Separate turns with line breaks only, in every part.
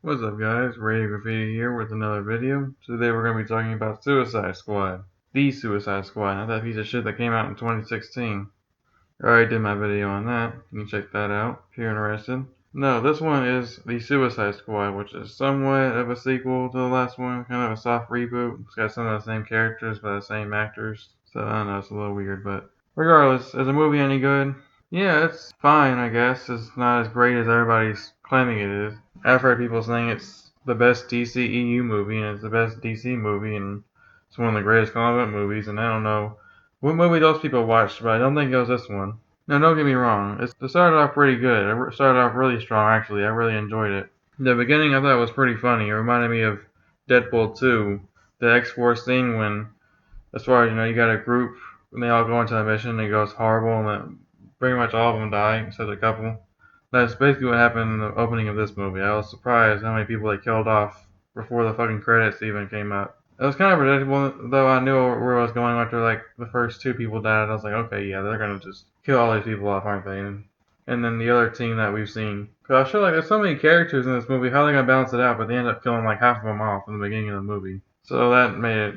What's up guys, Radio Graffiti here with another video. Today we're going to be talking about Suicide Squad. The Suicide Squad, not that piece of shit that came out in 2016. I already did my video on that, you can check that out if you're interested. No, this one is The Suicide Squad, which is somewhat of a sequel to the last one, kind of a soft reboot. It's got some of the same characters by the same actors, so I don't know, it's a little weird, but regardless, is the movie any good? Yeah, it's fine, I guess. It's not as great as everybody's claiming it is. I've heard people saying it's the best DCEU movie, and it's the best DC movie, and it's one of the greatest comic book movies, and I don't know what movie those people watched, but I don't think it was this one. No, don't get me wrong. It started off pretty good. It started off really strong, actually. I really enjoyed it. The beginning I thought was pretty funny. It reminded me of Deadpool 2, the X-Force scene when, as far as you know, you got a group, and they all go into a mission, and it goes horrible, and then pretty much all of them die, except a couple. That's basically what happened in the opening of this movie. I was surprised how many people they killed off before the fucking credits even came up. It was kind of predictable, though I knew where I was going after like the first two people died. I was like, okay, yeah, they're gonna just kill all these people off, aren't they? And then the other team that we've seen. Cause I feel like there's so many characters in this movie, how are they gonna balance it out? But they end up killing like half of them off in the beginning of the movie. So that made it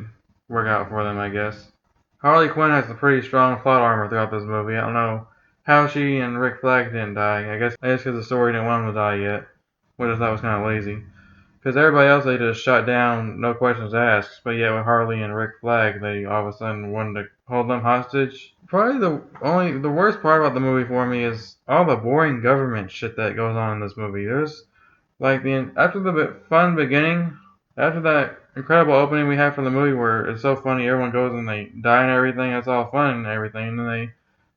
work out for them, I guess. Harley Quinn has a pretty strong plot armor throughout this movie. I don't know how she and Rick Flag didn't die. I guess because the story didn't want them to die yet, which I thought was kind of lazy. Because everybody else they just shot down, no questions asked. But yet with Harley and Rick Flag, they all of a sudden wanted to hold them hostage. Probably the worst part about the movie for me is all the boring government shit that goes on in this movie. There's like after the fun beginning, after that incredible opening we have for the movie where it's so funny, everyone goes and they die and everything. That's all fun and everything, and then they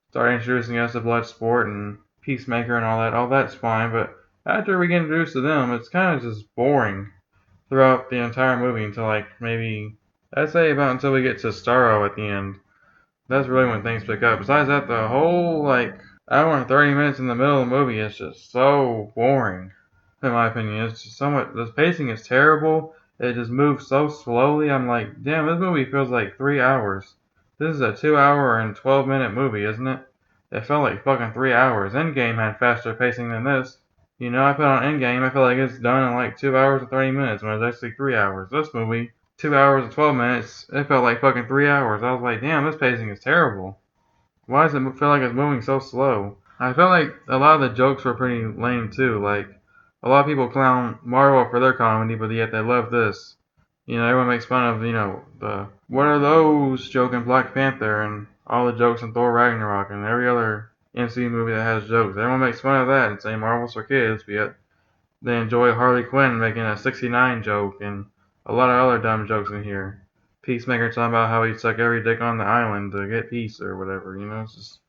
start introducing us to Bloodsport and Peacemaker and all that. All that's fine, but after we get introduced to them, it's kind of just boring throughout the entire movie until like maybe I'd say about until we get to Starro at the end. That's really when things pick up. Besides that, the whole like hour and 30 minutes in the middle of the movie is just so boring. In my opinion, it's just somewhat. The pacing is terrible. It just moves so slowly. I'm like, damn, this movie feels like 3 hours. This is a 2 hour and 12-minute movie, isn't it? It felt like fucking 3 hours. Endgame had faster pacing than this. You know, I put on Endgame, I feel like it's done in like 2 hours and 30 minutes when it's actually 3 hours. This movie, 2 hours and 12 minutes, it felt like fucking 3 hours. I was like, damn, this pacing is terrible. Why does it feel like it's moving so slow? I felt like a lot of the jokes were pretty lame too. Like, a lot of people clown Marvel for their comedy, but yet they love this. You know, everyone makes fun of, the what are those joke in Black Panther and all the jokes in Thor Ragnarok and every other MCU movie that has jokes. Everyone makes fun of that and say Marvel's for kids, but yet they enjoy Harley Quinn making a 69 joke and a lot of other dumb jokes in here. Peacemaker talking about how he'd suck every dick on the island to get peace or whatever, it's just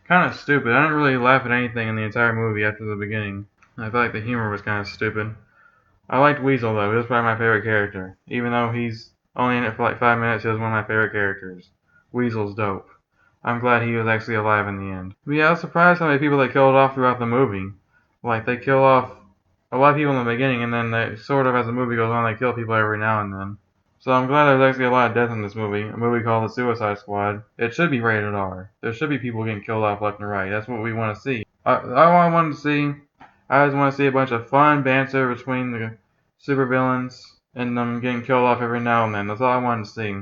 kind of stupid. I didn't really laugh at anything in the entire movie after the beginning. I felt like the humor was kind of stupid. I liked Weasel though. He was probably my favorite character. Even though he's only in it for like 5 minutes, he was one of my favorite characters. Weasel's dope. I'm glad he was actually alive in the end. But yeah, I was surprised how many people they killed off throughout the movie. Like, they kill off a lot of people in the beginning, and then they sort of, as the movie goes on, they kill people every now and then. So I'm glad there's actually a lot of death in this movie. A movie called The Suicide Squad. It should be rated R. There should be people getting killed off left and right. That's what we want to see. All I wanted to see, I just want to see a bunch of fun banter between the supervillains and them getting killed off every now and then. That's all I wanted to see.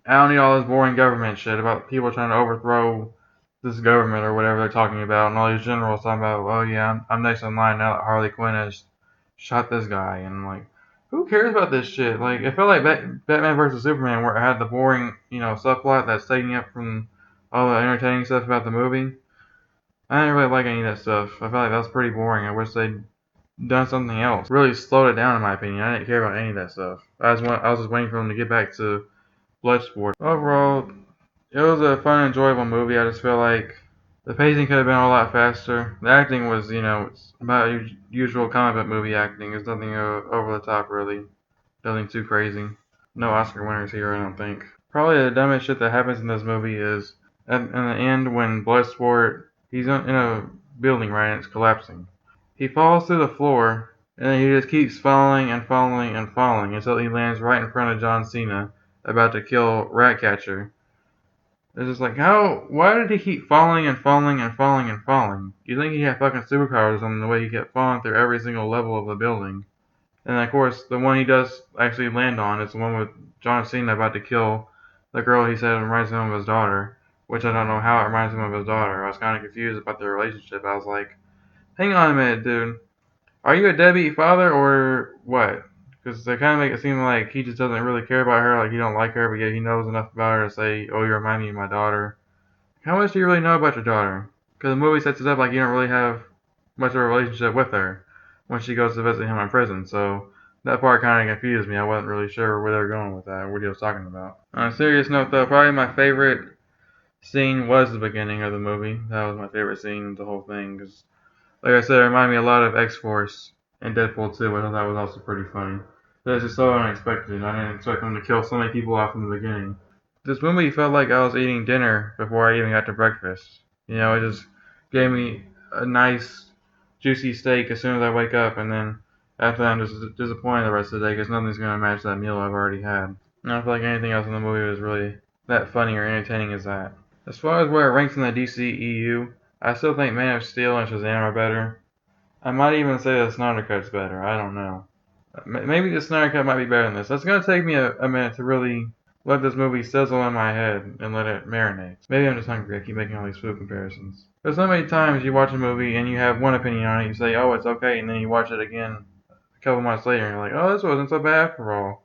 I don't need all this boring government shit about people trying to overthrow this government or whatever they're talking about, and all these generals talking about, oh yeah, I'm next in line now that Harley Quinn has shot this guy, and I'm like, who cares about this shit? Like, it felt like Batman vs Superman, where it had the boring, subplot that's taking up from all the entertaining stuff about the movie. I didn't really like any of that stuff. I felt like that was pretty boring. I wish they'd done something else. Really slowed it down, in my opinion. I didn't care about any of that stuff. I was just waiting for them to get back to Bloodsport. Overall, it was a fun, enjoyable movie. I just feel like the pacing could have been a lot faster. The acting was, it's about usual comic book movie acting. There's nothing over the top, really. Nothing too crazy. No Oscar winners here, I don't think. Probably the dumbest shit that happens in this movie is in the end when Bloodsport, he's in a building, right, and it's collapsing. He falls through the floor, and then he just keeps falling and falling and falling until he lands right in front of John Cena, about to kill Ratcatcher. It's just like, why did he keep falling and falling and falling and falling? You think he had fucking superpowers or something, the way he kept falling through every single level of the building. And of course, the one he does actually land on is the one with John Cena about to kill the girl he said reminds him of his daughter, which I don't know how it reminds him of his daughter. I was kind of confused about their relationship. I was like, hang on a minute, dude. Are you a deadbeat father or what? Because they kind of make it seem like he just doesn't really care about her, like he don't like her, but yet he knows enough about her to say, oh, you remind me of my daughter. How much do you really know about your daughter? Because the movie sets it up like you don't really have much of a relationship with her when she goes to visit him in prison. So that part kind of confused me. I wasn't really sure where they were going with that, what he was talking about. On a serious note, though, probably my favorite scene was the beginning of the movie. That was my favorite scene of the whole thing. Because, like I said, it reminded me a lot of X-Force and Deadpool 2, which I thought was also pretty funny. It was just so unexpected. I didn't expect them to kill so many people off in the beginning. This movie felt like I was eating dinner before I even got to breakfast. You know, it just gave me a nice, juicy steak as soon as I wake up, and then after that, I'm just disappointed the rest of the day because nothing's going to match that meal I've already had. I don't feel like anything else in the movie was really that funny or entertaining as that. As far as where it ranks in the DCEU, I still think Man of Steel and Shazam are better. I might even say the Snyder Cut's better. I don't know. Maybe the Snyder Cut might be better than this. It's going to take me a minute to really let this movie sizzle in my head and let it marinate. Maybe I'm just hungry. I keep making all these food comparisons. There's so many times you watch a movie and you have one opinion on it. You say, oh, it's okay. And then you watch it again a couple months later and you're like, oh, this wasn't so bad after all.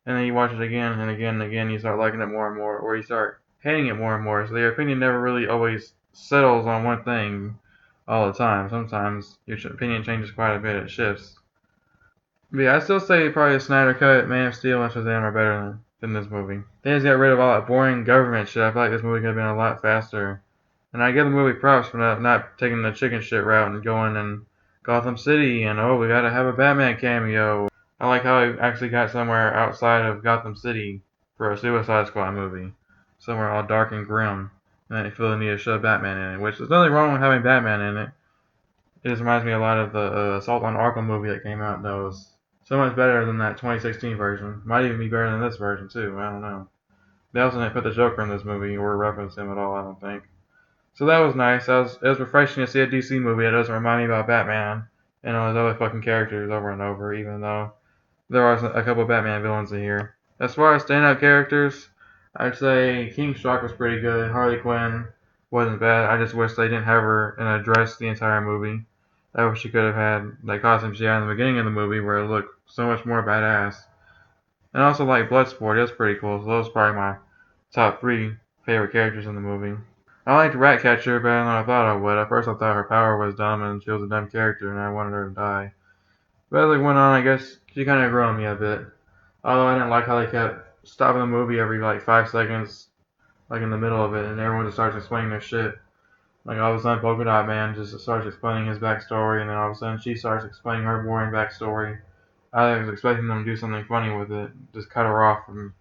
And then you watch it again and again and again. You start liking it more and more, or you start hating it more and more. So your opinion never really always settles on one thing all the time. Sometimes your opinion changes quite a bit. It shifts. But yeah, I still say probably the Snyder Cut, Man of Steel, and Shazam are better than this movie. They just got rid of all that boring government shit. I feel like this movie could have been a lot faster. And I give the movie props for not taking the chicken shit route and going in Gotham City and oh, we gotta have a Batman cameo. I like how he actually got somewhere outside of Gotham City for a Suicide Squad movie. Somewhere all dark and grim. And then he feel the need to shove Batman in it, which there's nothing wrong with having Batman in it. It just reminds me a lot of the Assault on Arkham movie that came out that was so much better than that 2016 version. Might even be better than this version too. I don't know. They also didn't put the Joker in this movie or reference him at all. I don't think. So that was nice. It was refreshing to see a DC movie that doesn't remind me about Batman and all those other fucking characters over and over. Even though there are a couple of Batman villains in here. As far as standout characters, I'd say King Shark was pretty good. Harley Quinn wasn't bad. I just wish they didn't have her in a dress the entire movie. I wish she could have had that costume she had in the beginning of the movie where it looked so much more badass. And also like Bloodsport, it was pretty cool. So those are probably my top 3 favorite characters in the movie. I liked Ratcatcher better than I thought I would. At first I thought her power was dumb and she was a dumb character and I wanted her to die. But as it went on, I guess she kind of grew on me a bit. Although I didn't like how they kept stopping the movie every like 5 seconds, like in the middle of it, and everyone just starts explaining their shit. Like all of a sudden, Polka Dot Man just starts explaining his backstory, and then all of a sudden she starts explaining her boring backstory. I was expecting them to do something funny with it, just cut her off from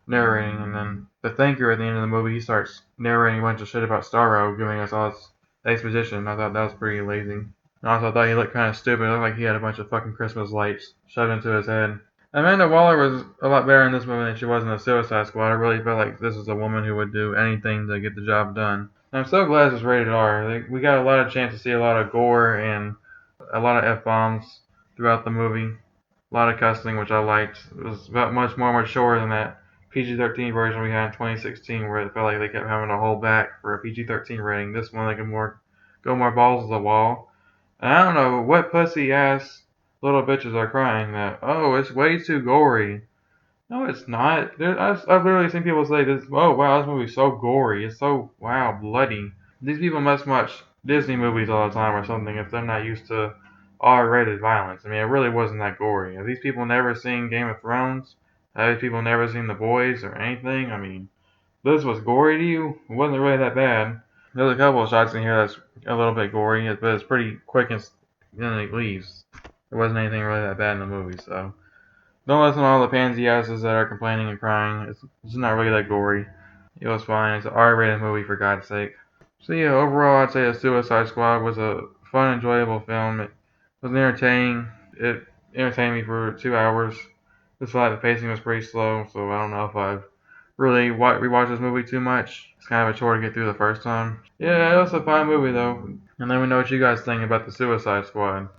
narrating, and then the thinker at the end of the movie, he starts narrating a bunch of shit about Starro, giving us all this exposition. I thought that was pretty lazy. And also, I thought he looked kind of stupid. It looked like he had a bunch of fucking Christmas lights shoved into his head. Amanda Waller was a lot better in this movie than she was in the Suicide Squad. I really felt like this is a woman who would do anything to get the job done. And I'm so glad it's rated R. We got a lot of chance to see a lot of gore and a lot of F-bombs throughout the movie. A lot of cussing, which I liked. It was about much more mature than that PG-13 version we had in 2016, where it felt like they kept having to hold back for a PG-13 rating. This one, they can go more balls to the wall. And I don't know what pussy ass little bitches are crying that, oh, it's way too gory. No, it's not. I've literally seen people say this, oh, wow, this movie's so gory. It's so, wow, bloody. These people must watch Disney movies all the time or something if they're not used to R-rated violence. I mean, it really wasn't that gory. Have these people never seen Game of Thrones? Have these people never seen The Boys or anything? I mean, this was gory to you? It wasn't really that bad. There's a couple of shots in here that's a little bit gory, but it's pretty quick and then it leaves. There wasn't anything really that bad in the movie, so don't listen to all the pansy asses that are complaining and crying. It's not really that gory. It was fine. It's an R-rated movie for God's sake. So yeah, overall, I'd say The Suicide Squad was a fun, enjoyable film. It was entertaining. It entertained me for 2 hours. Just felt like the pacing was pretty slow, so I don't know if I've really rewatched this movie too much. It's kind of a chore to get through the first time. Yeah, it was a fine movie though. And let me know what you guys think about The Suicide Squad.